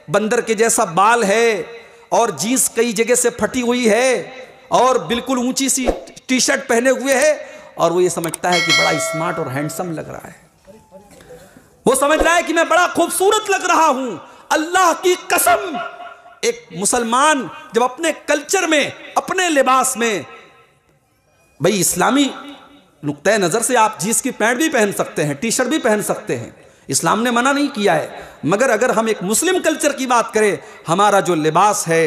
बंदर के जैसा बाल है और जीन्स कई जगह से फटी हुई है और बिल्कुल ऊंची सी टी शर्ट पहने हुए है, और वो ये समझता है कि बड़ा स्मार्ट और हैंडसम लग रहा है। वो समझ रहा है कि मैं बड़ा खूबसूरत लग रहा हूं। अल्लाह की कसम, एक मुसलमान जब अपने कल्चर में, अपने लिबास में, भाई इस्लामी नुक्ते नजर से आप जीन्स की पैंट भी पहन सकते हैं, टी शर्ट भी पहन सकते हैं, इस्लाम ने मना नहीं किया है। मगर अगर हम एक मुस्लिम कल्चर की बात करें, हमारा जो लिबास है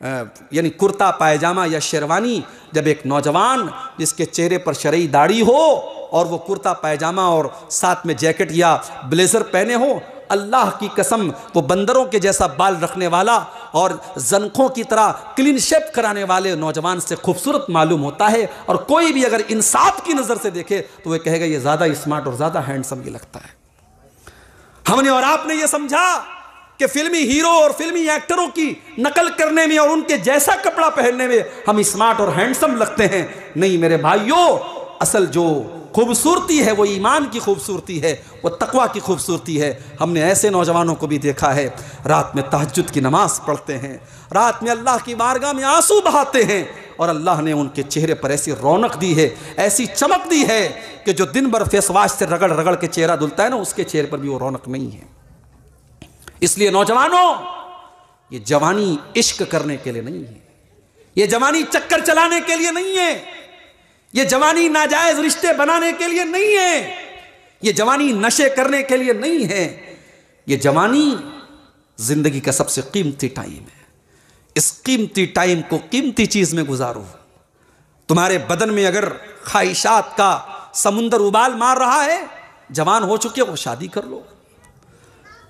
यानी कुर्ता पायजामा या शेरवानी, जब एक नौजवान जिसके चेहरे पर शरई दाढ़ी हो और वो कुर्ता पायजामा और साथ में जैकेट या ब्लेजर पहने हो, अल्लाह की कसम वो बंदरों के जैसा बाल रखने वाला और जनखों की तरह क्लीन शेप कराने वाले नौजवान से खूबसूरत मालूम होता है। और कोई भी अगर इंसाफ की नज़र से देखे तो वह कहेगा ये ज़्यादा स्मार्ट और ज़्यादा हैंडसम ये लगता है। हमने और आपने ये समझा कि फिल्मी हीरो और फिल्मी एक्टरों की नकल करने में और उनके जैसा कपड़ा पहनने में हम स्मार्ट और हैंडसम लगते हैं। नहीं मेरे भाइयों, असल जो खूबसूरती है वो ईमान की खूबसूरती है, वो तकवा की खूबसूरती है। हमने ऐसे नौजवानों को भी देखा है, रात में तहज्जुद की नमाज पढ़ते हैं, रात में अल्लाह की बारगाह में आंसू बहाते हैं, और अल्लाह ने उनके चेहरे पर ऐसी रौनक दी है, ऐसी चमक दी है कि जो दिन भर फेस वॉश से रगड़ रगड़ के चेहरा धुलता है ना, उसके चेहरे पर भी वो रौनक नहीं है। इसलिए नौजवानों, ये जवानी इश्क करने के लिए नहीं है, ये जवानी चक्कर चलाने के लिए नहीं है, ये जवानी नाजायज रिश्ते बनाने के लिए नहीं है, ये जवानी नशे करने के लिए नहीं है। ये जवानी जिंदगी का सबसे कीमती टाइम है। इस कीमती टाइम को कीमती चीज में गुजारो। तुम्हारे बदन में अगर ख्वाहिशात का समुंदर उबाल मार रहा है, जवान हो चुके हो शादी कर लो।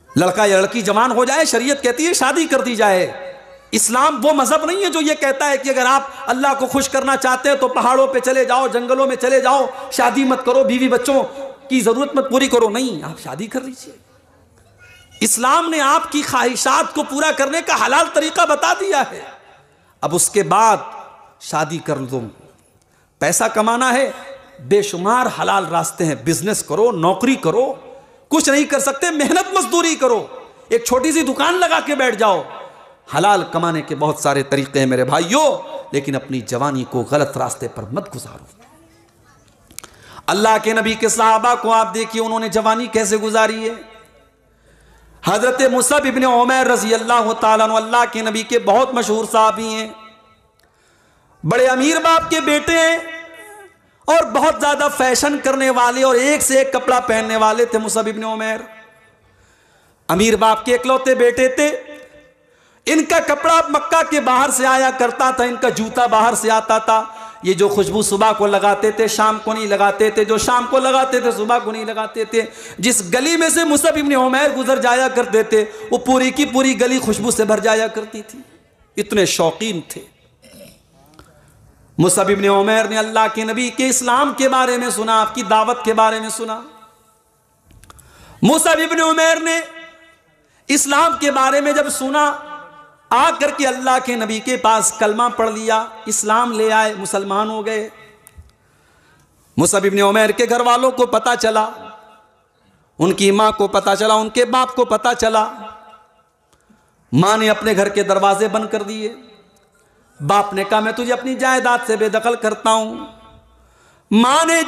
लड़का या लड़की जवान हो जाए, शरीयत कहती है शादी कर दी जाए। इस्लाम वो मजहब नहीं है जो ये कहता है कि अगर आप अल्लाह को खुश करना चाहते हैं तो पहाड़ों पे चले जाओ, जंगलों में चले जाओ, शादी मत करो, बीवी बच्चों की जरूरत मत पूरी करो। नहीं, आप शादी कर लीजिए। इस्लाम ने आपकी ख्वाहिशात को पूरा करने का हलाल तरीका बता दिया है। अब उसके बाद शादी कर लो। पैसा कमाना है, बेशुमार हलाल रास्ते हैं, बिजनेस करो, नौकरी करो, कुछ नहीं कर सकते मेहनत मजदूरी करो, एक छोटी सी दुकान लगा के बैठ जाओ। हलाल कमाने के बहुत सारे तरीके हैं मेरे भाइयों, लेकिन अपनी जवानी को गलत रास्ते पर मत गुजारो। अल्लाह के नबी के सहाबा को आप देखिए, उन्होंने जवानी कैसे गुजारी है। हजरत मुसअब इब्न उमैर रज़ी अल्लाह तआला अन्हु अल्लाह के नबी के बहुत मशहूर साहबी हैं, बड़े अमीर बाप के बेटे हैं और बहुत ज्यादा फैशन करने वाले और एक से एक कपड़ा पहनने वाले थे मुसअब इब्न उमैर। अमीर बाप के इकलौते बेटे थे। इनका कपड़ा मक्का के बाहर से आया करता था, इनका जूता बाहर से आता था। ये जो खुशबू सुबह को लगाते थे शाम को नहीं लगाते थे, जो शाम को लगाते थे सुबह को नहीं लगाते थे। जिस गली में से मुसअब इब्न उमैर गुजर जाया करते थे वो पूरी की पूरी गली खुशबू से भर जाया करती थी, इतने शौकीन थे। मुसअब इब्न उमैर ने अल्लाह के नबी के इस्लाम के बारे में सुना, आपकी दावत के बारे में सुना। मुसअब इब्न उमैर ने इस्लाम के बारे में जब सुना, आकर के अल्लाह के नबी के पास कलमा पढ़ लिया, इस्लाम ले आए, मुसलमान हो गए। मुसअब इब्न उमैर के घर वालों को पता चला, उनकी मां को पता चला, उनके बाप को पता चला। मां ने अपने घर के दरवाजे बंद कर दिए। बाप ने कहा मैं तुझे अपनी जायदाद से बेदखल करता हूं। मां ने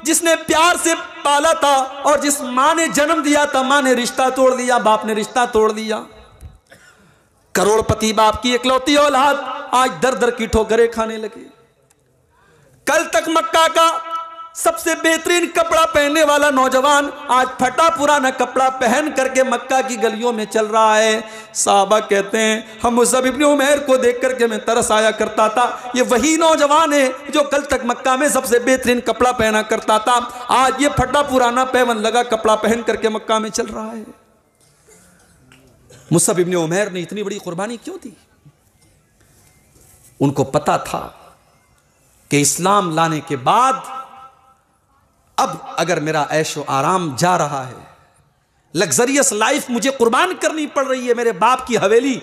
जिसने प्यार से पाला था और जिस मां ने जन्म दिया था, मां ने रिश्ता तोड़ दिया, बाप ने रिश्ता तोड़ दिया। करोड़पति बाप की इकलौती औलाद आज दर दर की ठोकरें खाने लगे। कल तक मक्का का सबसे बेहतरीन कपड़ा पहनने वाला नौजवान आज फटा पुराना कपड़ा पहन करके मक्का की गलियों में चल रहा है। साहबा कहते हैं हम मुसअब इब्न उमैर को देख करके मैं तरस आया करता था, ये वही नौजवान है जो कल तक मक्का में सबसे बेहतरीन कपड़ा पहना करता था, आज ये फटा पुराना पैवन लगा कपड़ा पहन करके मक्का में चल रहा है। मुसअब इब्न उमैर ने इतनी बड़ी कुर्बानी क्यों दी? उनको पता था कि इस्लाम लाने के बाद अब अगर मेरा ऐशो आराम जा रहा है, लग्जरियस लाइफ मुझे कुर्बान करनी पड़ रही है, मेरे बाप की हवेली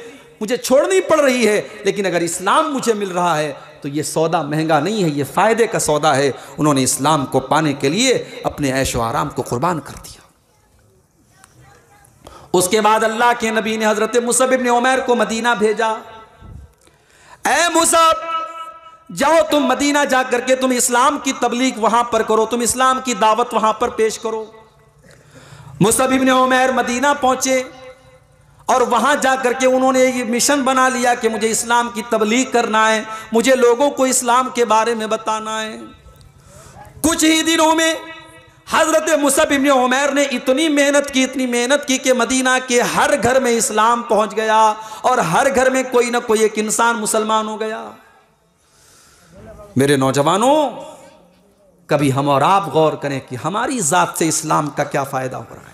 मुझे छोड़नी पड़ रही है, लेकिन अगर इस्लाम मुझे मिल रहा है तो ये सौदा महंगा नहीं है, ये फायदे का सौदा है। उन्होंने इस्लाम को पाने के लिए अपने ऐशो आराम को कुर्बान कर दिया। उसके बाद अल्लाह के नबी ने हजरत मुसअब इब्न उमैर को मदीना भेजा। ऐ मुसअब, जाओ तुम मदीना जा करके तुम इस्लाम की तबलीग वहां पर करो, तुम इस्लाम की दावत वहां पर पेश करो। मुसअब इब्न उमैर मदीना पहुंचे और वहां जा करके उन्होंने ये मिशन बना लिया कि मुझे इस्लाम की तबलीग करना है, मुझे लोगों को इस्लाम के बारे में बताना है। कुछ ही दिनों में हजरत मुसअब इब्न उमैर ने इतनी मेहनत की कि मदीना के हर घर में इस्लाम पहुंच गया और हर घर में कोई ना कोई एक इंसान मुसलमान हो गया। मेरे नौजवानों, कभी हम और आप गौर करें कि हमारी जात से इस्लाम का क्या फायदा हो रहा है।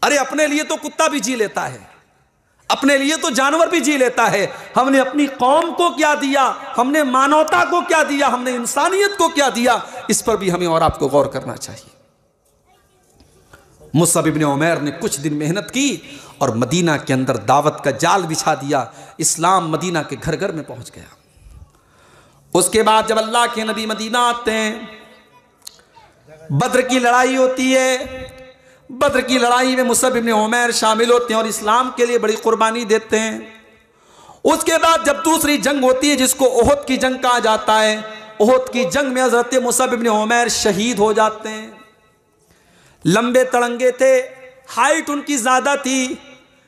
अरे अपने लिए तो कुत्ता भी जी लेता है, अपने लिए तो जानवर भी जी लेता है, हमने अपनी कौम को क्या दिया, हमने मानवता को क्या दिया, हमने इंसानियत को क्या दिया, इस पर भी हमें और आपको गौर करना चाहिए। मुसअब इब्न उमैर ने कुछ दिन मेहनत की और मदीना के अंदर दावत का जाल बिछा दिया। इस्लाम मदीना के घर घर में पहुंच गया। उसके बाद जब अल्लाह के नबी मदीना आते हैं, बद्र की लड़ाई होती है। बद्र की लड़ाई में मुसअब इब्न उमैर शामिल होते हैं और इस्लाम के लिए बड़ी कुर्बानी देते हैं। उसके बाद जब दूसरी जंग होती है जिसको ओहद की जंग कहा जाता है, ओहद की जंग में हजरत मुसअब इब्न उमैर शहीद हो जाते हैं। लंबे तड़ंगे थे, हाइट उनकी ज्यादा थी।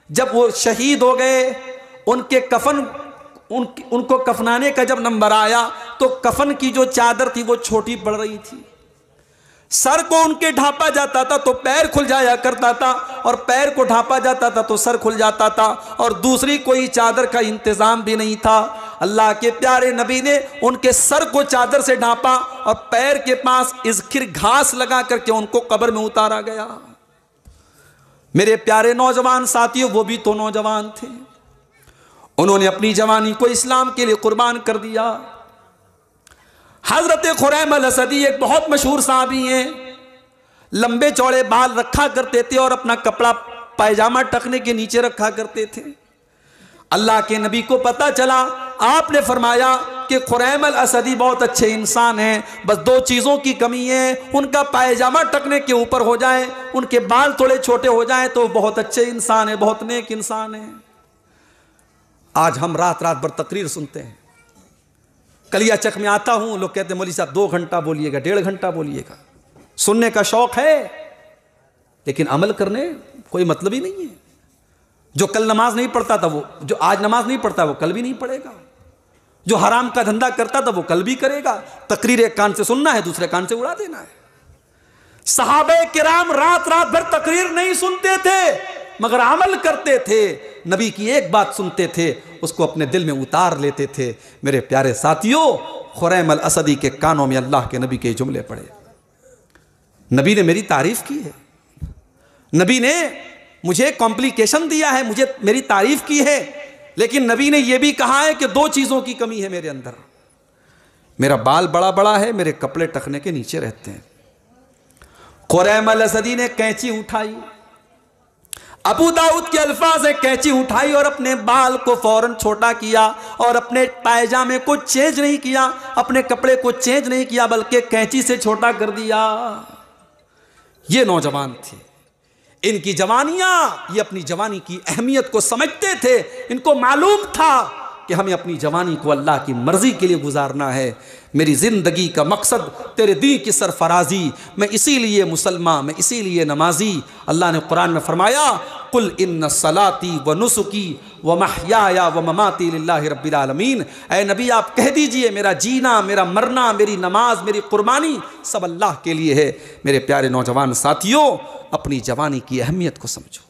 जब वो शहीद हो गए, उनके कफन उनको कफनाने का जब नंबर आया तो कफन की जो चादर थी वो छोटी पड़ रही थी। सर को उनके ढांपा जाता था तो पैर खुल जाया करता था, और पैर को ढांपा जाता था तो सर खुल जाता था, और दूसरी कोई चादर का इंतजाम भी नहीं था। अल्लाह के प्यारे नबी ने उनके सर को चादर से ढांपा और पैर के पास इज़खिर घास लगा करके उनको कब्र में उतारा गया। मेरे प्यारे नौजवान साथियों, वो भी तो नौजवान थे, उन्होंने अपनी जवानी को इस्लाम के लिए कुर्बान कर दिया। हजरत खुरैम अल-असदी एक बहुत मशहूर साहबी हैं, लंबे चौड़े बाल रखा करते थे और अपना कपड़ा पायजामा टखने के नीचे रखा करते थे। अल्लाह के नबी को पता चला, आपने फरमाया कि खुरैम अल-असदी बहुत अच्छे इंसान हैं, बस दो चीज़ों की कमी है, उनका पायजामा टखने के ऊपर हो जाए, उनके बाल थोड़े छोटे हो जाए तो बहुत अच्छे इंसान है, बहुत नेक इंसान है। आज हम रात रात भर तकरीर सुनते हैं। कलिया चक में आता हूं, लोग कहते हैं मौलवी साहब 2 घंटा बोलिएगा, 1.5 घंटा बोलिएगा। सुनने का शौक है लेकिन अमल करने कोई मतलब ही नहीं है। जो कल नमाज नहीं पढ़ता था, वो जो आज नमाज नहीं पढ़ता वो कल भी नहीं पढ़ेगा। जो हराम का धंधा करता था वो कल भी करेगा। तकरीर एक कान से सुनना है, दूसरे कान से उड़ा देना है। सहाबे किराम रात रात भर तकरीर नहीं सुनते थे मगर अमल करते थे। नबी की एक बात सुनते थे, उसको अपने दिल में उतार लेते थे। मेरे प्यारे साथियों, खुरैम अल-असदी के कानों में अल्लाह के नबी के जुमले पड़े। नबी ने मेरी तारीफ की है, नबी ने मुझे कॉम्प्लिकेशन दिया है, मुझे मेरी तारीफ की है, लेकिन नबी ने यह भी कहा है कि 2 चीज़ों की कमी है मेरे अंदर। मेरा बाल बड़ा बड़ा है, मेरे कपड़े टखने के नीचे रहते हैं। खुरैम अल-असदी ने कैंची उठाई, अबू दाऊद के अल्फाज है, कैंची उठाई और अपने बाल को फौरन छोटा किया और अपने पायजामे को चेंज नहीं किया, अपने कपड़े को चेंज नहीं किया, बल्कि कैंची से छोटा कर दिया। ये नौजवान थे, इनकी जवानियां, ये अपनी जवानी की अहमियत को समझते थे। इनको मालूम था कि हमें अपनी जवानी को अल्लाह की मर्जी के लिए गुजारना है। मेरी ज़िंदगी का मकसद तेरे दीन की सरफराजी, मैं इसीलिए मुसलमान, मैं इसीलिए नमाजी। अल्लाह ने कुरान में फरमाया, कुल इन्न सलाती व नुसुकी व महयाया व ममाती लिल्लाहि रब्बिल आलमीन। ऐ नबी आप कह दीजिए, मेरा जीना, मेरा मरना, मेरी नमाज, मेरी कुर्बानी सब अल्लाह के लिए है। मेरे प्यारे नौजवान साथियों, अपनी जवानी की अहमियत को समझो।